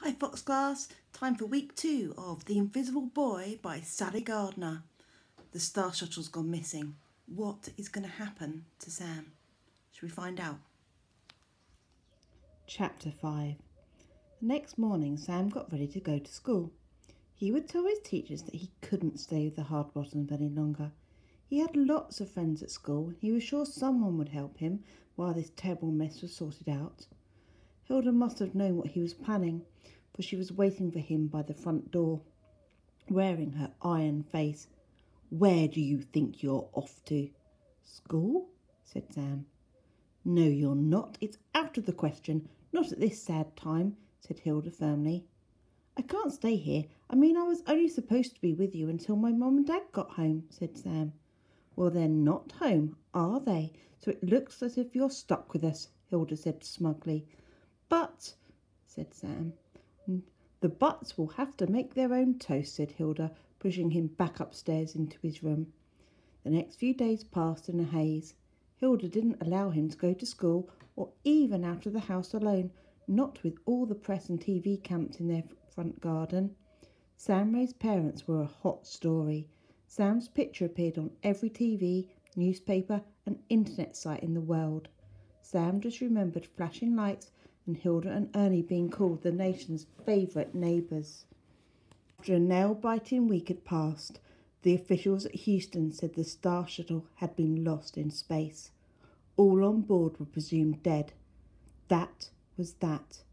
Hi Fox Class, time for week 2 of The Invisible Boy by Sally Gardner. The Star Shuttle's gone missing. What is going to happen to Sam? Should we find out? Chapter 5. The next morning Sam got ready to go to school. He would tell his teachers that he couldn't stay with the Hardbottoms any longer. He had lots of friends at school and he was sure someone would help him while this terrible mess was sorted out. Hilda must have known what he was planning, for she was waiting for him by the front door, wearing her iron face. "Where do you think you're off to?" "School?" said Sam. "No, you're not. It's out of the question. Not at this sad time," said Hilda firmly. "I can't stay here. I was only supposed to be with you until my mum and dad got home," said Sam. "Well, they're not home, are they? So it looks as if you're stuck with us," Hilda said smugly. "But," said Sam. "The Butts will have to make their own toast," said Hilda, pushing him back upstairs into his room. The next few days passed in a haze. Hilda didn't allow him to go to school or even out of the house alone, not with all the press and TV camped in their front garden. Sam Ray's parents were a hot story. Sam's picture appeared on every TV, newspaper and internet site in the world. Sam just remembered flashing lights and Hilda and Ernie being called the nation's favourite neighbours. After a nail-biting week had passed, the officials at Houston said the Star Shuttle had been lost in space. All on board were presumed dead. That was that.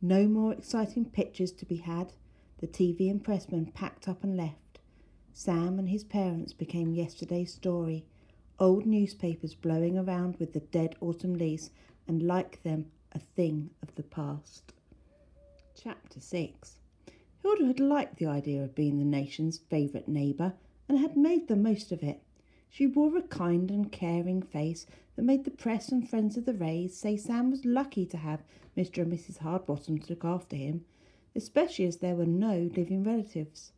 No more exciting pictures to be had. The TV and pressmen packed up and left. Sam and his parents became yesterday's story. Old newspapers blowing around with the dead autumn leaves, and like them, a thing of the past. Chapter 6. Hilda had liked the idea of being the nation's favourite neighbour and had made the most of it. She wore a kind and caring face that made the press and friends of the Rays say Sam was lucky to have Mr. and Mrs. Hardbottom to look after him, especially as there were no living relatives.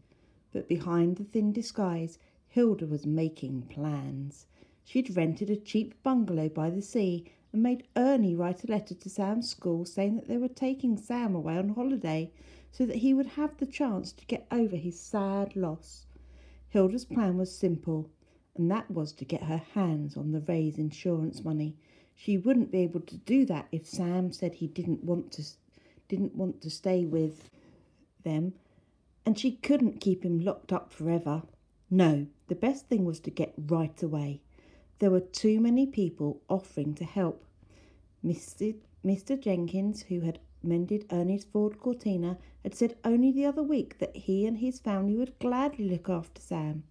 But behind the thin disguise, Hilda was making plans. She'd rented a cheap bungalow by the sea and made Ernie write a letter to Sam's school saying that they were taking Sam away on holiday so that he would have the chance to get over his sad loss. Hilda's plan was simple, and that was to get her hands on the Rays' insurance money. She wouldn't be able to do that if Sam said he didn't want to stay with them, and she couldn't keep him locked up forever. No, the best thing was to get right away. There were too many people offering to help. Mr. Jenkins, who had mended Ernie's Ford Cortina, had said only the other week that he and his family would gladly look after Sam.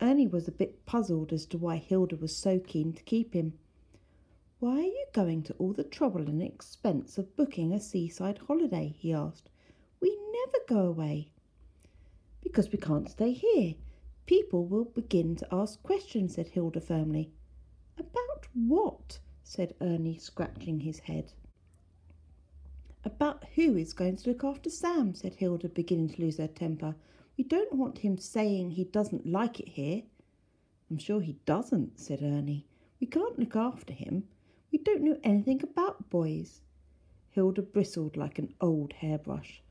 Ernie was a bit puzzled as to why Hilda was so keen to keep him. "Why are you going to all the trouble and expense of booking a seaside holiday?" he asked. "We never go away." "Because we can't stay here. People will begin to ask questions," said Hilda firmly. "About what?" said Ernie, scratching his head. "About who is going to look after Sam," said Hilda, beginning to lose her temper. "We don't want him saying he doesn't like it here." "I'm sure he doesn't," said Ernie. "We can't look after him. We don't know anything about boys." Hilda bristled like an old hairbrush.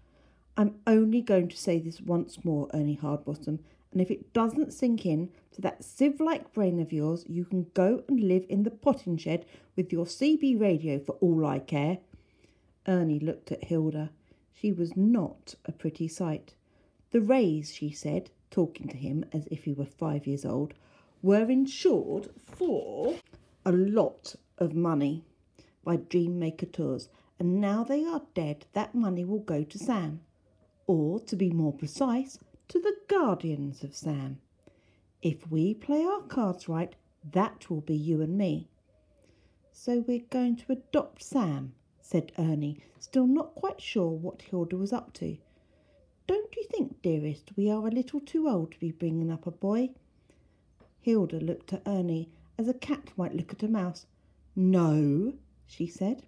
"I'm only going to say this once more, Ernie Hardbottom, and if it doesn't sink in to that sieve-like brain of yours, you can go and live in the potting shed with your CB radio for all I care." Ernie looked at Hilda. She was not a pretty sight. The Rays, she said, talking to him as if he were 5 years old, were insured for a lot of money by Dreammaker Tours, and now they are dead, that money will go to Sam. Or, to be more precise, to the guardians of Sam. If we play our cards right, that will be you and me. "So we're going to adopt Sam," said Ernie, still not quite sure what Hilda was up to. "Don't you think, dearest, we are a little too old to be bringing up a boy?" Hilda looked at Ernie as a cat might look at a mouse. "No," she said.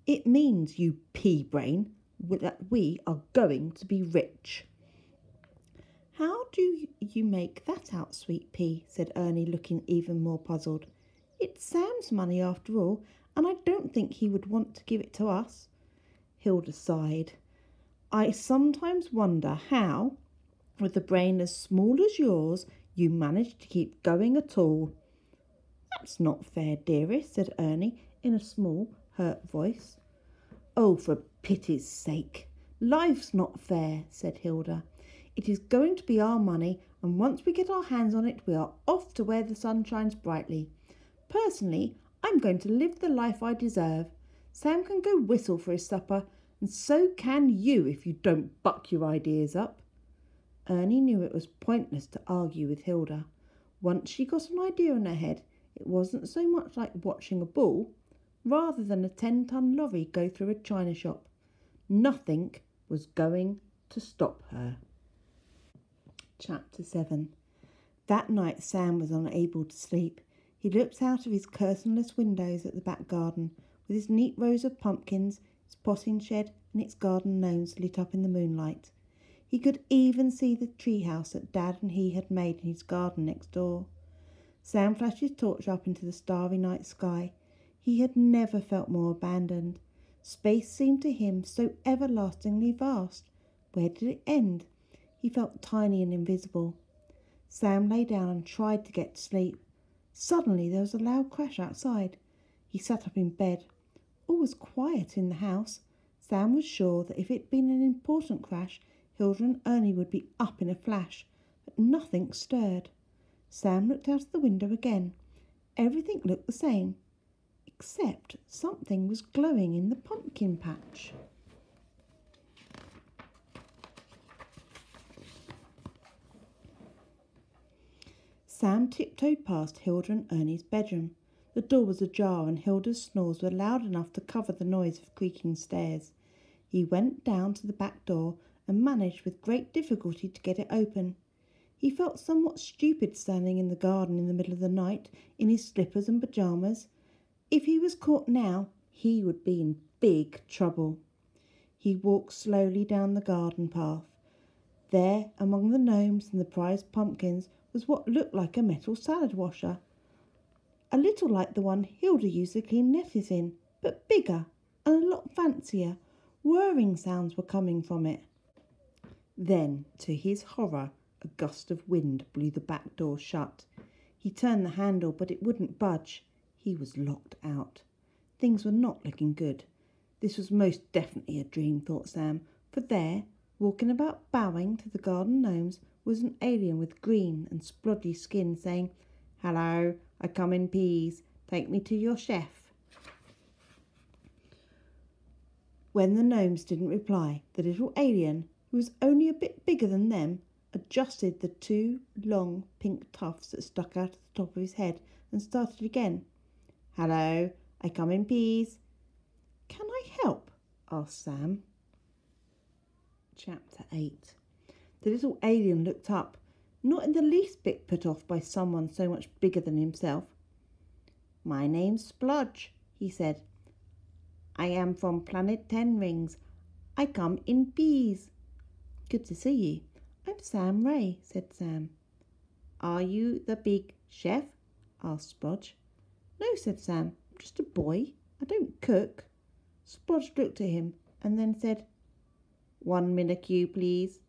"It means, you pea-brain, that we are going to be rich." "How do you make that out, sweet pea?" said Ernie, looking even more puzzled. "It's Sam's money after all, and I don't think he would want to give it to us." Hilda sighed. I sometimes wonder how, with a brain as small as yours, you manage to keep going at all." "That's not fair, dearest," said Ernie in a small, hurt voice. "Oh, for pity's sake! Life's not fair," said Hilda. "It is going to be our money, and once we get our hands on it, we are off to where the sun shines brightly. Personally, I'm going to live the life I deserve. Sam can go whistle for his supper, and so can you if you don't buck your ideas up." Ernie knew it was pointless to argue with Hilda. Once she got an idea in her head, it wasn't so much like watching a bull, rather than a 10-ton lorry go through a china shop. Nothing was going to stop her. Chapter 7. That night Sam was unable to sleep. He looked out of his curtainless windows at the back garden, with its neat rows of pumpkins, its potting shed and its garden gnomes lit up in the moonlight. He could even see the treehouse that Dad and he had made in his garden next door. Sam flashed his torch up into the starry night sky. He had never felt more abandoned. Space seemed to him so everlastingly vast. Where did it end? He felt tiny and invisible. Sam lay down and tried to get to sleep. Suddenly there was a loud crash outside. He sat up in bed. All was quiet in the house. Sam was sure that if it had been an important crash, Hilda and Ernie would be up in a flash, but nothing stirred. Sam looked out of the window again. Everything looked the same, except something was glowing in the pumpkin patch. Sam tiptoed past Hilda and Ernie's bedroom. The door was ajar and Hilda's snores were loud enough to cover the noise of creaking stairs. He went down to the back door and managed with great difficulty to get it open. He felt somewhat stupid standing in the garden in the middle of the night in his slippers and pyjamas. If he was caught now, he would be in big trouble. He walked slowly down the garden path. There, among the gnomes and the prized pumpkins, was what looked like a metal salad washer. A little like the one Hilda used to clean lettuce in, but bigger and a lot fancier. Whirring sounds were coming from it. Then, to his horror, a gust of wind blew the back door shut. He turned the handle, but it wouldn't budge. He was locked out. Things were not looking good. This was most definitely a dream, thought Sam, for there, walking about bowing to the garden gnomes, was an alien with green and splodgy skin saying, "Hello, I come in peas. Take me to your chef." When the gnomes didn't reply, the little alien, who was only a bit bigger than them, adjusted the 2 long pink tufts that stuck out of the top of his head and started again. "Hello, I come in peas." "Can I help?" asked Sam. Chapter 8. The little alien looked up, not in the least bit put off by someone so much bigger than himself. "My name's Splodge," he said. "I am from planet 10 Rings. I come in peas." "Good to see you. I'm Sam Ray," said Sam. "Are you the big chef?" asked Splodge. "No," said Sam. "I'm just a boy. I don't cook." Splodge looked at him and then said, "1 minute, please."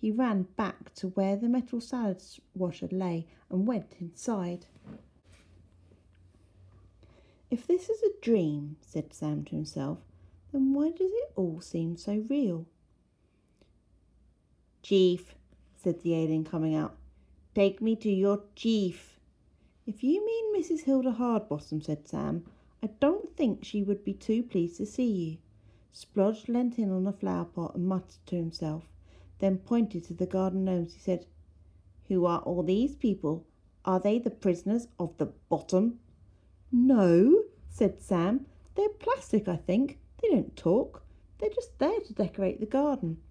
He ran back to where the metal salad washer lay and went inside. "If this is a dream," said Sam to himself, "then why does it all seem so real?" "Chief," said the alien, coming out. "Take me to your chief." "If you mean Mrs. Hilda Hardbottom," said Sam, "I don't think she would be too pleased to see you." Splodge leant in on a flower pot and muttered to himself, then pointed to the garden gnomes. He said, "Who are all these people? Are they the prisoners of the bottom?" "No," said Sam. "They're plastic, I think. They don't talk. They're just there to decorate the garden."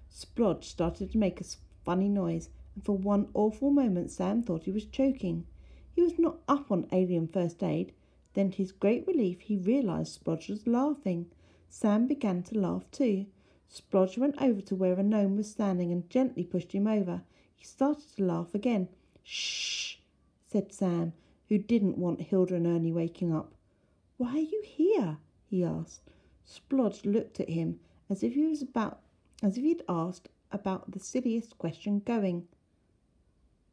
Splodge started to make a funny noise, and for one awful moment Sam thought he was choking. He was not up on alien first aid. Then, to his great relief, he realised Splodge was laughing. Sam began to laugh too. Splodge went over to where a gnome was standing and gently pushed him over. He started to laugh again. "Shh!" said Sam, who didn't want Hilda and Ernie waking up. "Why are you here?" he asked. Splodge looked at him as if he was about as if he'd asked about the silliest question going.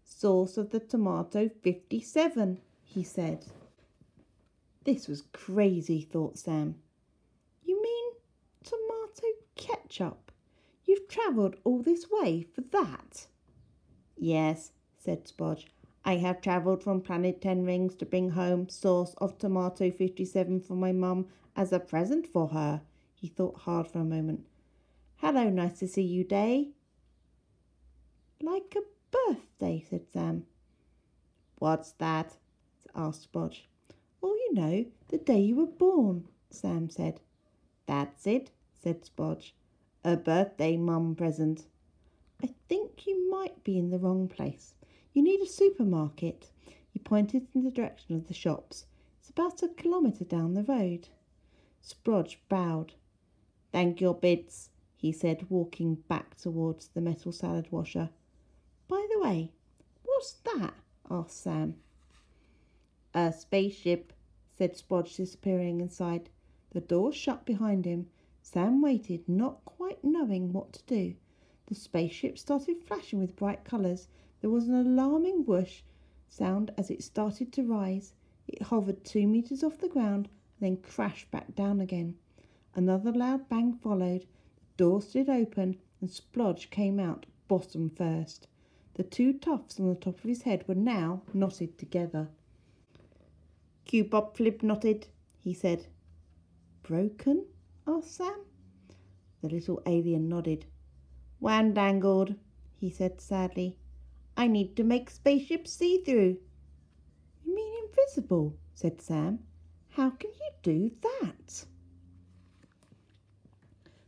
Source of the tomato 57, he said. This was crazy, thought Sam. You mean tomato ketchup? You've travelled all this way for that? Yes, said Spodge. I have travelled from Planet 10 Rings to bring home sauce of tomato 57 for my mum as a present for her. He thought hard for a moment. Hello, nice to see you, Day. Like a birthday, said Sam. What's that? Asked Spodge. Oh, you know, the day you were born, Sam said. That's it, said Spodge. A birthday mum present. I think you might be in the wrong place. You need a supermarket. He pointed in the direction of the shops. It's about 1 kilometre down the road. Spodge bowed. Thank your bits, he said, walking back towards the metal salad washer. By the way, what's that? Asked Sam. A spaceship, said Spodge, disappearing inside. The door shut behind him. Sam waited, not quite knowing what to do. The spaceship started flashing with bright colours. There was an alarming whoosh sound as it started to rise. It hovered 2 metres off the ground and then crashed back down again. Another loud bang followed. The door slid open and Splodge came out bottom first. The 2 tufts on the top of his head were now knotted together. Q-pop flip knotted, he said. Broken? Asked Sam. The little alien nodded. Wan dangled, he said sadly. I need to make spaceships see-through. You mean invisible, said Sam. How can you do that?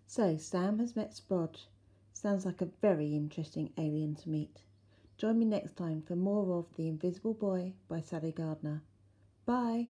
So Sam has met Spodge. Sounds like a very interesting alien to meet. Join me next time for more of The Invisible Boy by Sally Gardner. Bye.